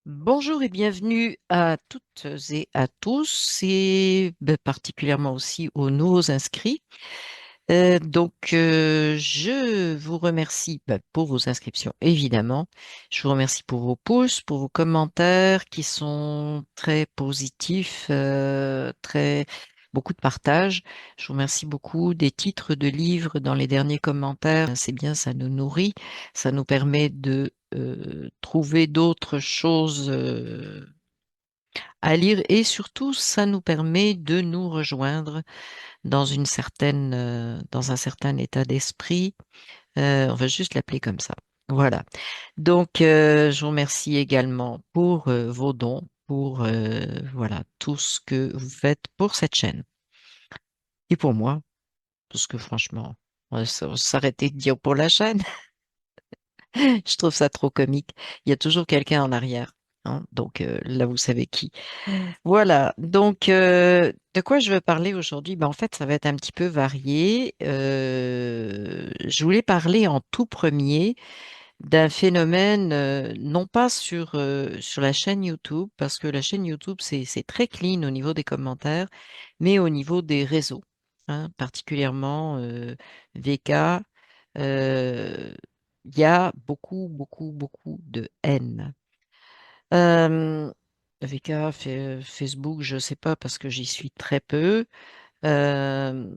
Bonjour et bienvenue à toutes et à tous, et particulièrement aussi aux nouveaux inscrits. Je vous remercie pour vos inscriptions, évidemment. Je vous remercie pour vos pouces, pour vos commentaires qui sont très positifs, beaucoup de partage. Je vous remercie beaucoup des titres de livres dans les derniers commentaires. C'est bien, ça nous nourrit, ça nous permet de trouver d'autres choses à lire et surtout, ça nous permet de nous rejoindre dans un certain état d'esprit. On va juste l'appeler comme ça. Voilà. Je vous remercie également pour vos dons, pour voilà tout ce que vous faites pour cette chaîne et pour moi, parce que franchement, on va s'arrêter de dire pour la chaîne. Je trouve ça trop comique. Il y a toujours quelqu'un en arrière, hein. Là, vous savez qui. Voilà, de quoi je veux parler aujourd'hui? En fait, ça va être un petit peu varié. Je voulais parler en tout premier d'un phénomène, non pas sur la chaîne YouTube, parce que la chaîne YouTube, c'est très clean au niveau des commentaires, mais au niveau des réseaux, hein, particulièrement VK, euh, il y a beaucoup, beaucoup, beaucoup de haine. Euh, VK, Facebook, je ne sais pas parce que j'y suis très peu. Euh,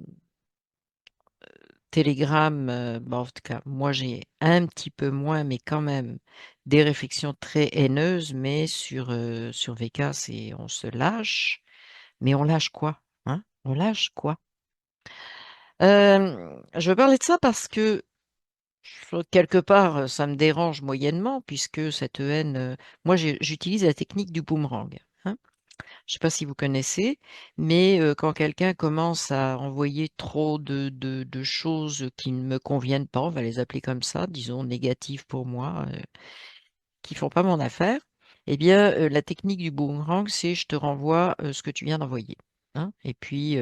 Telegram, en tout cas, moi j'ai un petit peu moins, mais quand même des réflexions très haineuses. Mais sur VK, on se lâche. Mais on lâche quoi? Hein? On lâche quoi? Je veux parler de ça parce que quelque part, ça me dérange moyennement puisque cette haine, moi j'utilise la technique du boomerang, hein. Je ne sais pas si vous connaissez, mais quand quelqu'un commence à envoyer trop de choses qui ne me conviennent pas, on va les appeler comme ça, disons négatives pour moi, qui font pas mon affaire, eh bien, la technique du boomerang, c'est je te renvoie ce que tu viens d'envoyer, hein. Et puis,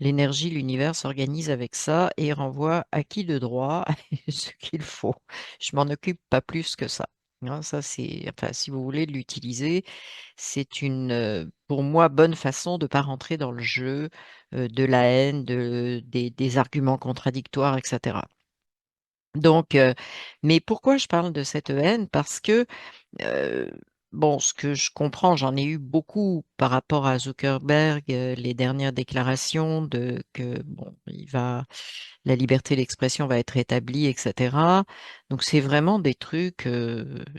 l'énergie, l'univers s'organise avec ça et renvoie à qui de droit ce qu'il faut. Je m'en occupe pas plus que ça, hein. Ça, enfin, si vous voulez l'utiliser, c'est une, pour moi, bonne façon de ne pas rentrer dans le jeu de la haine, des arguments contradictoires, etc. Mais pourquoi je parle de cette haine? Parce que, euh, bon, ce que je comprends, j'en ai eu beaucoup par rapport à Zuckerberg, les dernières déclarations que, bon, la liberté d'expression va être rétablie, etc. Donc, c'est vraiment des trucs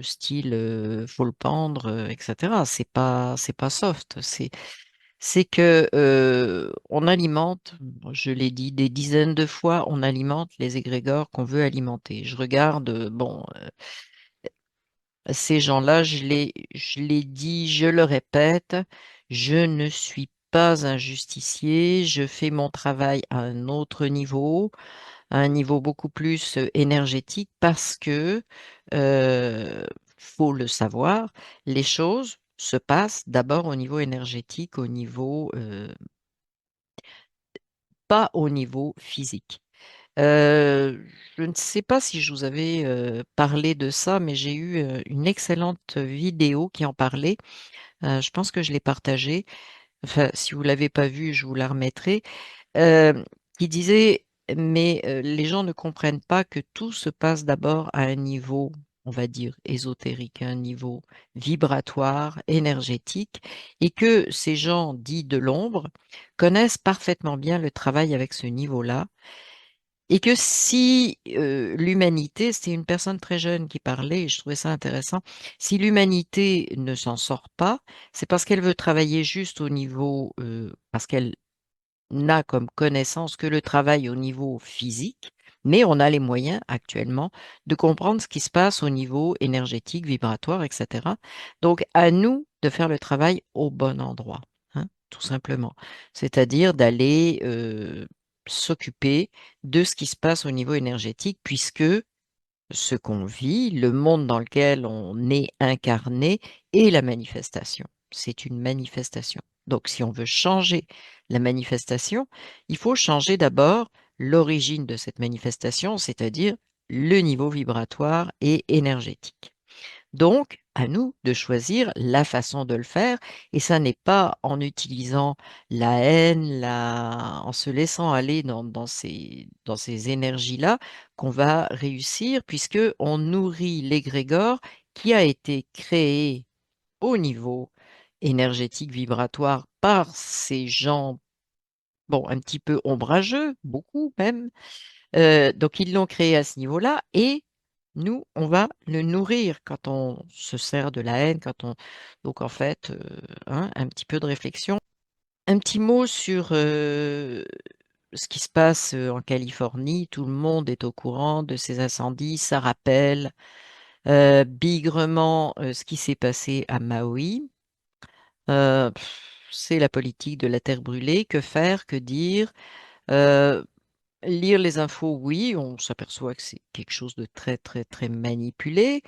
style, faut le pendre, etc. C'est pas soft. C'est que on alimente, je l'ai dit des dizaines de fois, on alimente les égrégores qu'on veut alimenter. Je regarde, ces gens-là, je l'ai dit, je le répète, je ne suis pas un justicier, je fais mon travail à un autre niveau, à un niveau beaucoup plus énergétique, parce que, euh, faut le savoir, les choses se passent d'abord au niveau énergétique, pas au niveau physique. Euh, je ne sais pas si je vous avais parlé de ça, mais j'ai eu une excellente vidéo qui en parlait. Je pense que je l'ai partagée. Enfin, si vous l'avez pas vue, je vous la remettrai. euh, qui disait, mais les gens ne comprennent pas que tout se passe d'abord à un niveau, on va dire, ésotérique, à un niveau vibratoire, énergétique, et que ces gens dits de l'ombre connaissent parfaitement bien le travail avec ce niveau-là, et que si l'humanité, c'était une personne très jeune qui parlait, et je trouvais ça intéressant, si l'humanité ne s'en sort pas, c'est parce qu'elle veut travailler juste au niveau, parce qu'elle n'a comme connaissance que le travail au niveau physique, mais on a les moyens actuellement de comprendre ce qui se passe au niveau énergétique, vibratoire, etc. Donc, à nous de faire le travail au bon endroit, hein, tout simplement. C'est-à-dire d'aller s'occuper de ce qui se passe au niveau énergétique, puisque ce qu'on vit, le monde dans lequel on est incarné, est la manifestation. C'est une manifestation. Donc, si on veut changer la manifestation, il faut changer d'abord l'origine de cette manifestation, c'est-à-dire le niveau vibratoire et énergétique. Donc, à nous de choisir la façon de le faire et ça n'est pas en utilisant la haine, en se laissant aller dans ces énergies-là qu'on va réussir puisque on nourrit l'égrégore qui a été créé au niveau énergétique vibratoire par ces gens, bon, un petit peu ombrageux, beaucoup même, donc ils l'ont créé à ce niveau-là et nous, on va le nourrir quand on se sert de la haine, donc en fait, hein, un petit peu de réflexion. Un petit mot sur, ce qui se passe, en Californie. Tout le monde est au courant de ces incendies. Ça rappelle, bigrement, ce qui s'est passé à Maui. Heu, c'est la politique de la terre brûlée. Que faire? Que dire? Heu Lire les infos, oui, on s'aperçoit que c'est quelque chose de très, très, très manipulé.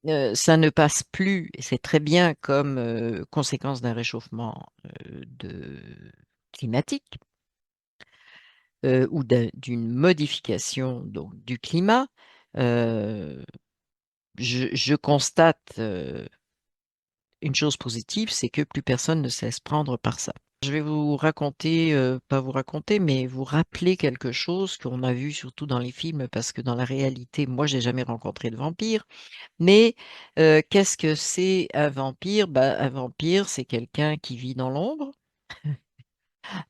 Ça ne passe plus et c'est très bien comme, conséquence d'un réchauffement, de climatique, ou d'une modification donc du climat. Heu, je constate, une chose positive, c'est que plus personne ne se laisse prendre par ça. Je vais vous raconter, pas vous raconter, mais vous rappeler quelque chose qu'on a vu surtout dans les films parce que dans la réalité, moi, j'ai jamais rencontré de vampire. Mais, qu'est-ce que c'est un vampire? Bah, un vampire, c'est quelqu'un qui vit dans l'ombre.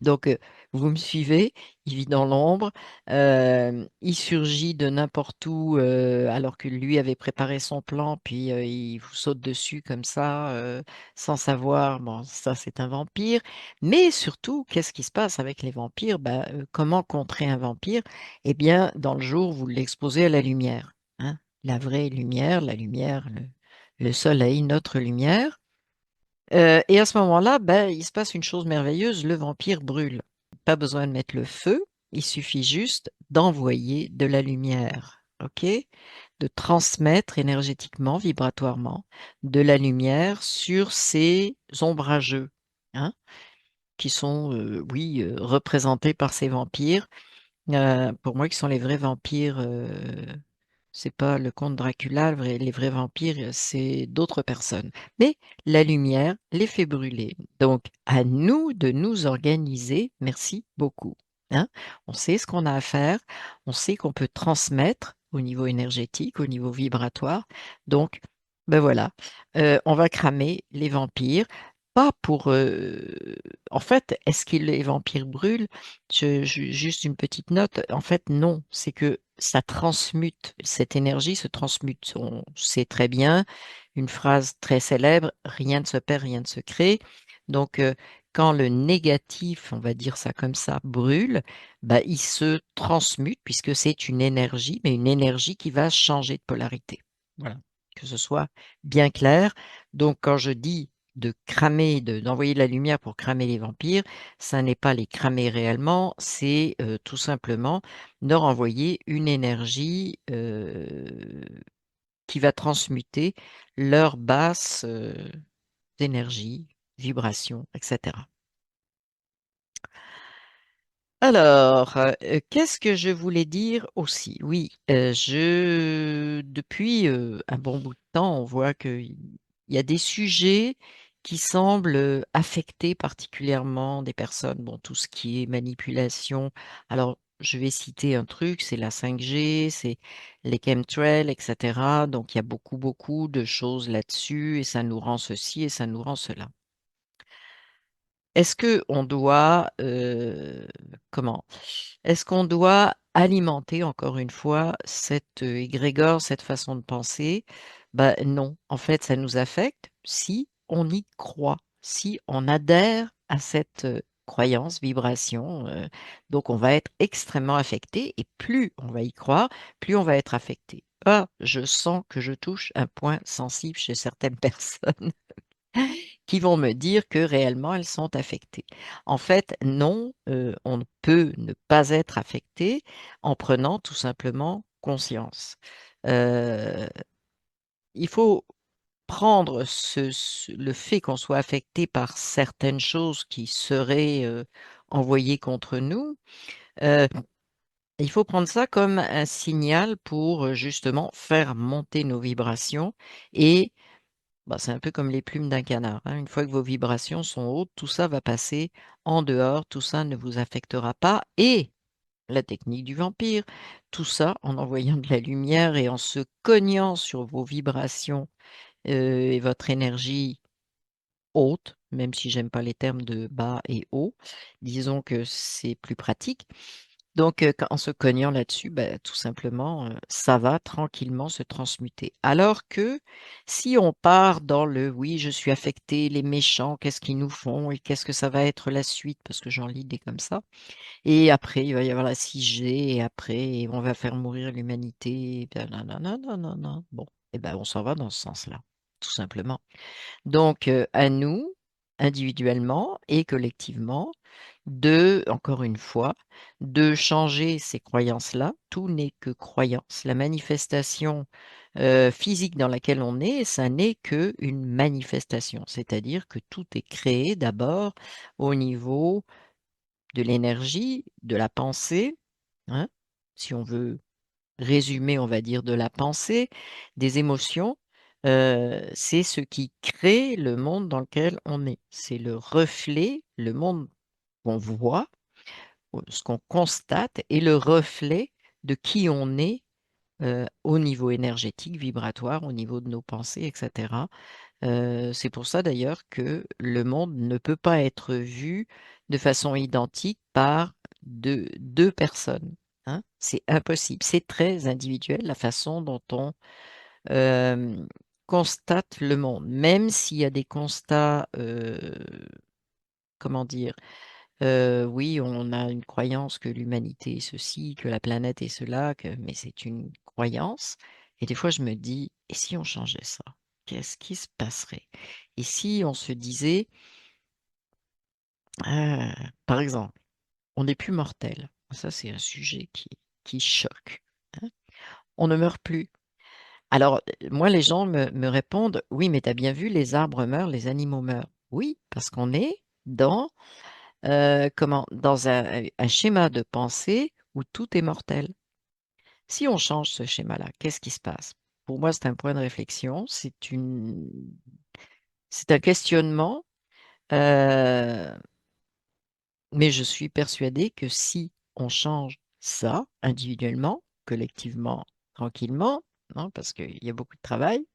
Donc, vous me suivez? Il vit dans l'ombre, il surgit de n'importe où, alors que lui avait préparé son plan, puis, il vous saute dessus comme ça, sans savoir. Bon, ça, c'est un vampire. Mais surtout, qu'est-ce qui se passe avec les vampires? Bah, comment contrer un vampire? Eh bien, dans le jour, vous l'exposez à la lumière, hein, la vraie lumière, la lumière, le soleil, notre lumière. Et à ce moment-là, ben, il se passe une chose merveilleuse, le vampire brûle. Pas besoin de mettre le feu, il suffit juste d'envoyer de la lumière, OK? De transmettre énergétiquement, vibratoirement, de la lumière sur ces ombrageux, hein, qui sont, oui, représentés par ces vampires. Pour moi, qui sont les vrais vampires, c'est pas le comte Dracula, les vrais vampires, c'est d'autres personnes. Mais la lumière les fait brûler. Donc à nous de nous organiser. Merci beaucoup, hein. On sait ce qu'on a à faire, on sait qu'on peut transmettre au niveau énergétique, au niveau vibratoire. Donc, ben voilà, on va cramer les vampires, pas pour, en fait, est-ce que les vampires brûlent? Juste une petite note, en fait, non, c'est que ça transmute, cette énergie se transmute. On sait très bien, une phrase très célèbre: «Rien ne se perd, rien ne se crée». Donc, quand le négatif, on va dire ça comme ça, brûle, bah, il se transmute puisque c'est une énergie, mais une énergie qui va changer de polarité. Voilà, que ce soit bien clair. Donc quand je dis de cramer, d'envoyer de la lumière pour cramer les vampires, ça n'est pas les cramer réellement, c'est, tout simplement leur envoyer une énergie, qui va transmuter leur basse, énergie, vibration, et cetera. Alors, qu'est-ce que je voulais dire aussi? Oui, depuis, un bon bout de temps, on voit qu'il y a des sujets qui semblent, affecter particulièrement des personnes. Bon, tout ce qui est manipulation. Alors, je vais citer un truc, c'est la 5G, c'est les chemtrails, et cetera. Donc il y a beaucoup, beaucoup de choses là-dessus et ça nous rend ceci et ça nous rend cela. Est-ce qu'on doit, comment? Est-ce qu'on doit alimenter encore une fois cette, égrégore, cette façon de penser? Bah, non, en fait, ça nous affecte si on y croit, si on adhère à cette, croyance, vibration, donc on va être extrêmement affecté et plus on va y croire, plus on va être affecté. Ah, je sens que je touche un point sensible chez certaines personnes qui vont me dire que réellement elles sont affectées. En fait, non, on ne peut ne pas être affecté en prenant tout simplement conscience. Heu, il faut prendre le fait qu'on soit affecté par certaines choses qui seraient, envoyées contre nous, heu, il faut prendre ça comme un signal pour, justement faire monter nos vibrations et bah, c'est un peu comme les plumes d'un canard, hein. Une fois que vos vibrations sont hautes, tout ça va passer en dehors, tout ça ne vous affectera pas et la technique du vampire, tout ça en envoyant de la lumière et en se cognant sur vos vibrations, et votre énergie haute, même si j'aime pas les termes de bas et haut, disons que c'est plus pratique. Donc, quand en se cognant là-dessus, bah, tout simplement, ça va tranquillement se transmuter. Alors que si on part dans le: «Oui, je suis affecté, les méchants, qu'est-ce qu'ils nous font et qu'est-ce que ça va être la suite?» parce que j'en lis des comme ça et après il va y avoir la 6G et après on va faire mourir l'humanité et puis nananananana. Bon et ben, on s'en va dans ce sens-là, tout simplement. Donc, à nous, individuellement et collectivement, de encore une fois, de changer ces croyances-là. Tout n'est que croyance. La manifestation, physique dans laquelle on est, ça n'est qu'une manifestation. C'est-à-dire que tout est créé d'abord au niveau de l'énergie, de la pensée, hein, si on veut résumé, on va dire, de la pensée, des émotions, c'est ce qui crée le monde dans lequel on est. C'est le reflet, le monde qu'on voit, ce qu'on constate est le reflet de qui on est, au niveau énergétique, vibratoire, au niveau de nos pensées et cetera. C'est pour ça d'ailleurs que le monde ne peut pas être vu de façon identique par 2 personnes, hein. C'est impossible. C'est très individuel la façon dont on, hem, constate le monde. Même s'il y a des constats, comment dire? Oui, on a une croyance que l'humanité est ceci, que la planète est cela, mais c'est une croyance et des fois je me dis: «Et si on changeait ça? Qu'est-ce qui se passerait?» et si on se disait, par exemple, on n'est plus mortel. Ça, c'est un sujet qui choque, hein. On ne meurt plus. Alors, moi, les gens me répondent: «Oui, mais tu as bien vu, les arbres meurent, les animaux meurent». Oui, parce qu'on est dans dans un schéma de pensée où tout est mortel. Si on change ce schéma-là, qu'est-ce qui se passe? Pour moi, c'est un point de réflexion, c'est un questionnement, heu, mais je suis persuadée que si on change ça individuellement, collectivement, tranquillement, hein, parce qu'il y a beaucoup de travail,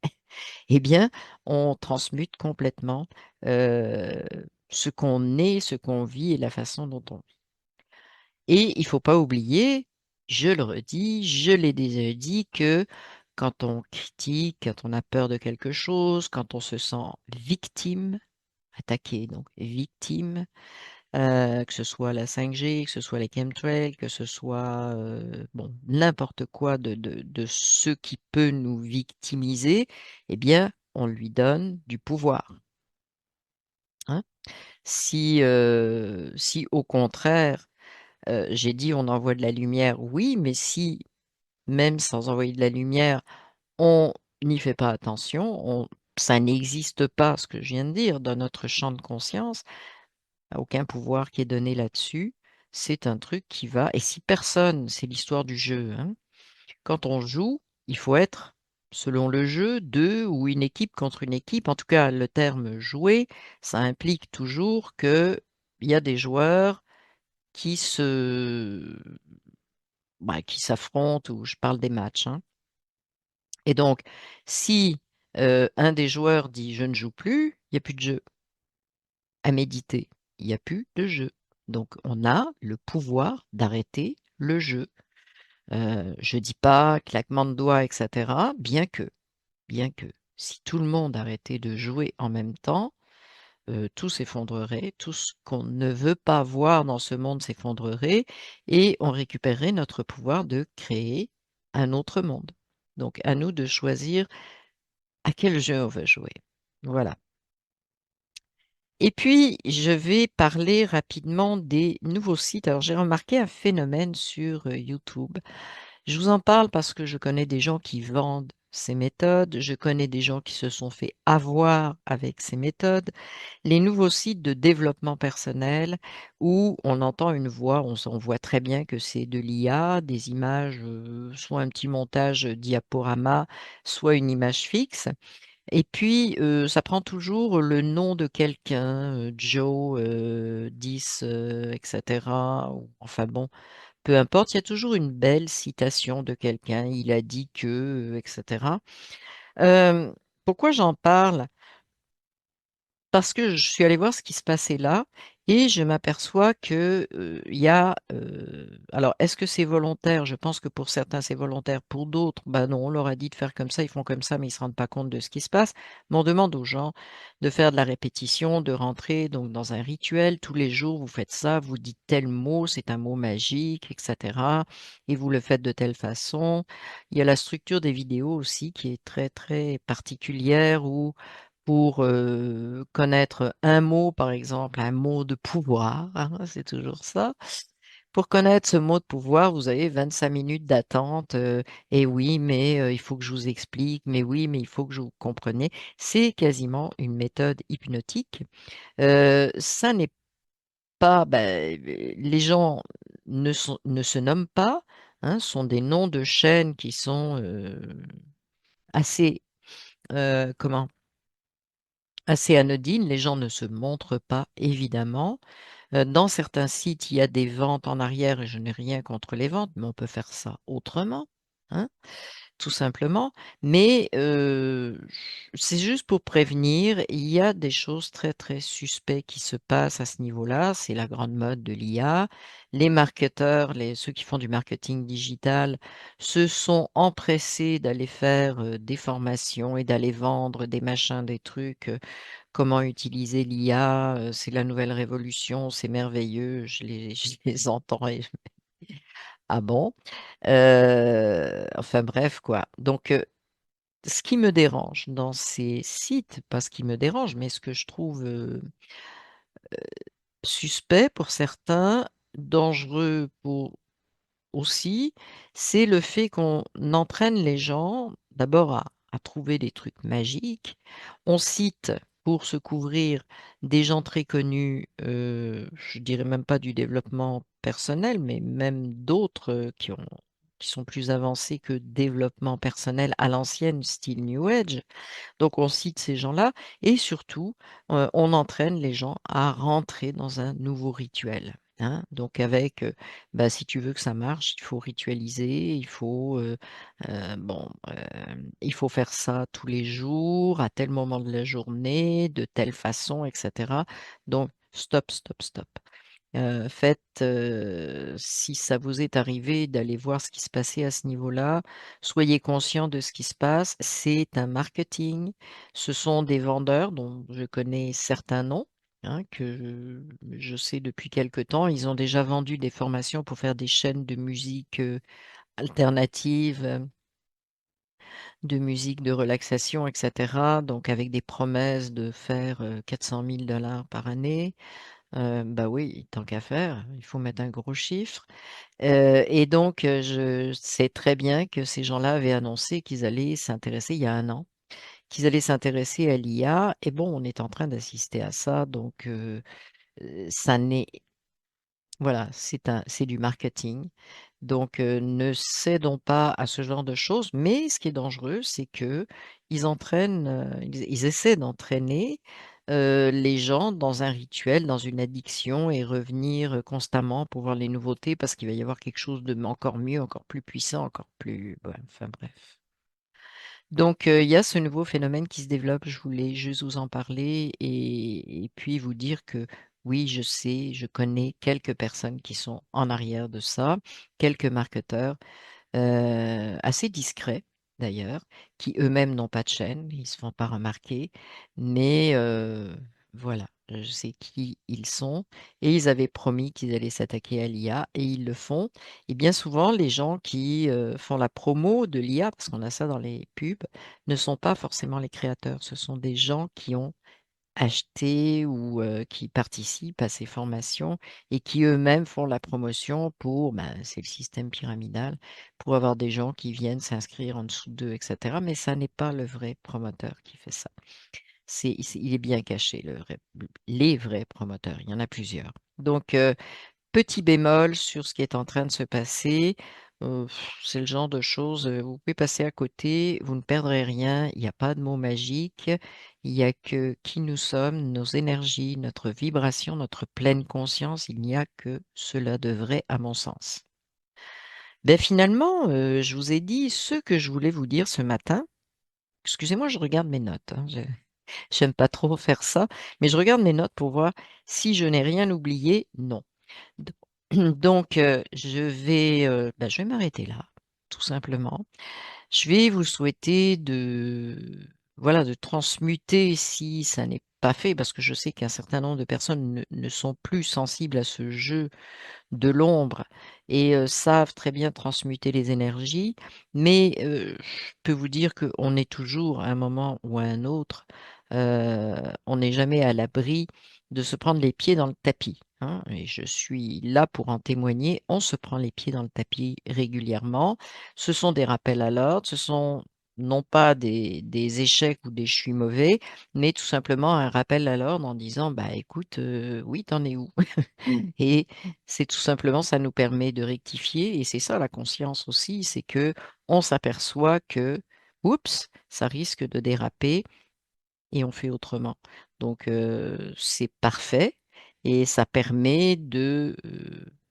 eh bien, on transmute complètement, heu, ce qu'on est, ce qu'on vit et la façon dont on et il faut pas oublier, je le redis, je l'ai déjà dit, que quand on critique, quand on a peur de quelque chose, quand on se sent victime, attaqué donc victime, que ce soit la 5G, que ce soit les chemtrails, que ce soit, bon, n'importe quoi de ce qui peut nous victimiser, eh bien, on lui donne du pouvoir, hein. Si au contraire, j'ai dit: «On envoie de la lumière», oui, mais si, même sans envoyer de la lumière, on n'y fait pas attention, on ça n'existe pas, ce que je viens de dire, dans notre champ de conscience, aucun pouvoir qui est donné là-dessus. C'est un truc qui va et si personne c'est l'histoire du jeu, hein. Quand on joue, il faut être, selon le jeu, 2 ou une équipe contre une équipe. En tout cas, le terme «jouer», ça implique toujours qu'il y a des joueurs qui se bah, qui s'affrontent ou je parle des matchs, hein et donc si, un des joueurs dit: «Je ne joue plus», il y a plus de jeu. À méditer, il y a plus de jeu. Donc on a le pouvoir d'arrêter le jeu. Je dis pas claquement de doigts et cetera, bien que si tout le monde arrêtait de jouer en même temps, tout s'effondrerait, tout ce qu'on ne veut pas voir dans ce monde s'effondrerait et on récupérerait notre pouvoir de créer un autre monde. Donc à nous de choisir à quel jeu on veut jouer. Voilà. Et puis je vais parler rapidement des nouveaux sites. Alors j'ai remarqué un phénomène sur, YouTube. Je vous en parle parce que je connais des gens qui vendent ces méthodes, je connais des gens qui se sont fait avoir avec ces méthodes. Les nouveaux sites de développement personnel où on entend une voix, on voit très bien que c'est de l'IA, des images, soit un petit montage, diaporama, soit une image fixe et puis, ça prend toujours le nom de quelqu'un, Joe, 10, et cetera ou enfin bon, peu importe, il y a toujours une belle citation de quelqu'un. Il a dit que, et cetera. Hem, Pourquoi j'en parle? Parce que je suis allée voir ce qui se passait là et je m'aperçois que, il y a, alors est-ce que c'est volontaire? Je pense que pour certains c'est volontaire, pour d'autres, bah, non, on leur a dit de faire comme ça, ils font comme ça, mais ils se rendent pas compte de ce qui se passe. Mais on demande aux gens de faire de la répétition, de rentrer donc dans un rituel. Tous les jours, vous faites ça, vous dites tel mot, c'est un mot magique et cetera et vous le faites de telle façon. Il y a la structure des vidéos aussi qui est très, très particulière où pour, connaître un mot, par exemple, un mot de pouvoir, hein, c'est toujours ça. Pour connaître ce mot de pouvoir, vous avez 25 minutes d'attente, et oui, mais, il faut que je vous explique, mais oui, mais il faut que vous compreniez. C'est quasiment une méthode hypnotique. Ça n'est pas, les gens ne se nomment pas, hein, ce sont des noms de chaînes qui sont, assez, comment? Assez anodines. Les gens ne se montrent pas évidemment. Dans certains sites, il y a des ventes en arrière et je n'ai rien contre les ventes, mais on peut faire ça autrement, hein, tout simplement. Mais, c'est juste pour prévenir, il y a des choses très, très suspectes qui se passent à ce niveau-là. C'est la grande mode de l'IA. Les marketeurs, ceux qui font du marketing digital se sont empressés d'aller faire, des formations et d'aller vendre des machins, des trucs, comment utiliser l'IA, c'est la nouvelle révolution, c'est merveilleux, je les entends et ah bon? Enfin bref quoi. Donc, ce qui me dérange dans ces sites, pas ce qui me dérange, mais ce que je trouve, suspect pour certains, dangereux pour aussi, c'est le fait qu'on entraîne les gens d'abord à trouver des trucs magiques. On cite pour se couvrir des gens très connus, je dirais même pas du développement personnel, mais même d'autres, qui sont plus avancés que développement personnel à l'ancienne, style New Age. Donc on cite ces gens-là et surtout, on entraîne les gens à rentrer dans un nouveau rituel, hein. Donc avec, si tu veux que ça marche, il faut ritualiser, il faut faire ça tous les jours, à tel moment de la journée, de telle façon et cetera. Donc stop, stop, stop. Faites, si ça vous est arrivé d'aller voir ce qui se passait à ce niveau-là, soyez conscient de ce qui se passe. C'est un marketing. Ce sont des vendeurs dont je connais certains noms, hein, que je sais depuis quelque temps. Ils ont déjà vendu des formations pour faire des chaînes de musique, alternative, de musique de relaxation et cetera, donc avec des promesses de faire, 400 000 par année. Bah oui, tant qu'à faire, il faut mettre un gros chiffre, et donc je sais très bien que ces gens-là avaient annoncé qu'ils allaient s'intéresser il y a 1 an, qu'ils allaient s'intéresser à l'IA et bon, on est en train d'assister à ça donc ça n'est voilà, c'est du marketing donc ne cédons pas à ce genre de choses mais ce qui est dangereux, c'est qu'ils entraînent, ils essaient d'entraîner, les gens dans un rituel, dans une addiction et revenir, constamment pour voir les nouveautés parce qu'il va y avoir quelque chose de encore mieux, encore plus puissant, encore plus ouais, enfin bref. Donc il y a ce nouveau phénomène qui se développe, je voulais juste vous en parler et puis vous dire que oui, je sais, je connais quelques personnes qui sont en arrière de ça, quelques marketeurs, assez discrets d'ailleurs, qui eux-mêmes n'ont pas de chaîne, ils se font pas remarquer, mais voilà, je sais qui ils sont et ils avaient promis qu'ils allaient s'attaquer à l'IA et ils le font et bien souvent les gens qui, font la promo de l'IA, parce qu'on a ça dans les pubs, ne sont pas forcément les créateurs. Ce sont des gens qui ont acheter ou qui participent à ces formations et qui eux-mêmes font la promotion pour, ben, c'est le système pyramidal, pour avoir des gens qui viennent s'inscrire en dessous d'eux et cetera, mais ça n'est pas le vrai promoteur qui fait ça. Il est bien caché, les vrais promoteurs, il y en a plusieurs. Donc petit bémol sur ce qui est en train de se passer, c'est le genre de choses, vous pouvez passer à côté, vous ne perdrez rien, il y a pas de mot magique, il y a que qui nous sommes, nos énergies, notre vibration, notre pleine conscience, il n'y a que cela de vrai à mon sens. Beh, finalement, je vous ai dit ce que je voulais vous dire ce matin. Excusez-moi, je regarde mes notes, hein, j'aime pas trop faire ça, mais je regarde mes notes pour voir si je n'ai rien oublié. Non. Do donc je vais m'arrêter là, tout simplement. Je vais vous souhaiter voilà, de transmuter si ça n'est pas fait, parce que je sais qu'un certain nombre de personnes ne sont plus sensibles à ce jeu de l'ombre et savent très bien transmuter les énergies. Mais je peux vous dire qu'on est toujours à un moment ou à un autre, on n'est jamais à l'abri de se prendre les pieds dans le tapis, hein, et je suis là pour en témoigner. On se prend les pieds dans le tapis régulièrement. Ce sont des rappels à l'ordre, ce sont non pas des échecs ou des «je suis mauvais», mais tout simplement un rappel à l'ordre en disant: «Bah écoute, oui, tu en es où?» Et c'est tout simplement ça nous permet de rectifier et c'est ça la conscience aussi, c'est que on s'aperçoit que: «Oups, ça risque de déraper» et on fait autrement. Donc c'est parfait et ça permet de,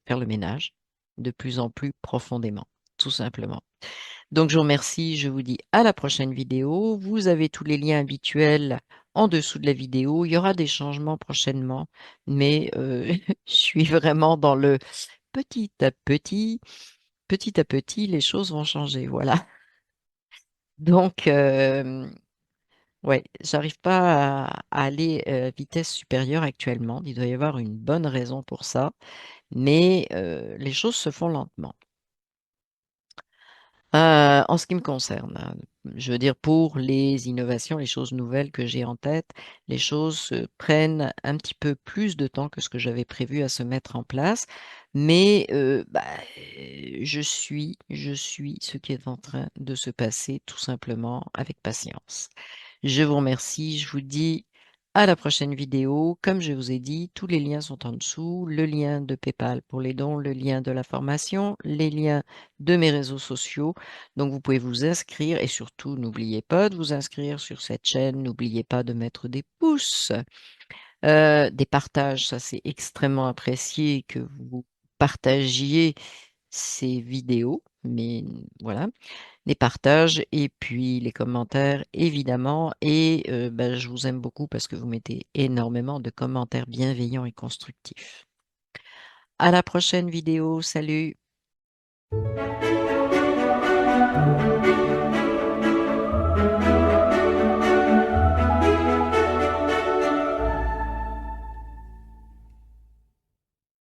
faire le ménage de plus en plus profondément, tout simplement. Donc je vous remercie, je vous dis à la prochaine vidéo. Vous avez tous les liens habituels en dessous de la vidéo. Il y aura des changements prochainement, mais je suis vraiment dans le petit à petit à petit, les choses vont changer, voilà. Donc ouais, j'arrive pas à aller, vitesse supérieure actuellement. Il doit y avoir une bonne raison pour ça, mais les choses se font lentement. En ce qui me concerne, hein, je veux dire pour les innovations, les choses nouvelles que j'ai en tête, les choses, prennent un petit peu plus de temps que ce que j'avais prévu à se mettre en place. Mais, je suis ce qui est en train de se passer tout simplement avec patience. Je vous remercie, je vous dis à la prochaine vidéo. Comme je vous ai dit, tous les liens sont en dessous, le lien de PayPal pour les dons, le lien de la formation, les liens de mes réseaux sociaux. Donc vous pouvez vous inscrire et surtout n'oubliez pas de vous inscrire sur cette chaîne, n'oubliez pas de mettre des pouces, des partages, ça c'est extrêmement apprécié que vous partagiez ces vidéos, mais voilà, les partages et puis les commentaires évidemment et bah, je vous aime beaucoup parce que vous mettez énormément de commentaires bienveillants et constructifs. À la prochaine vidéo, salut!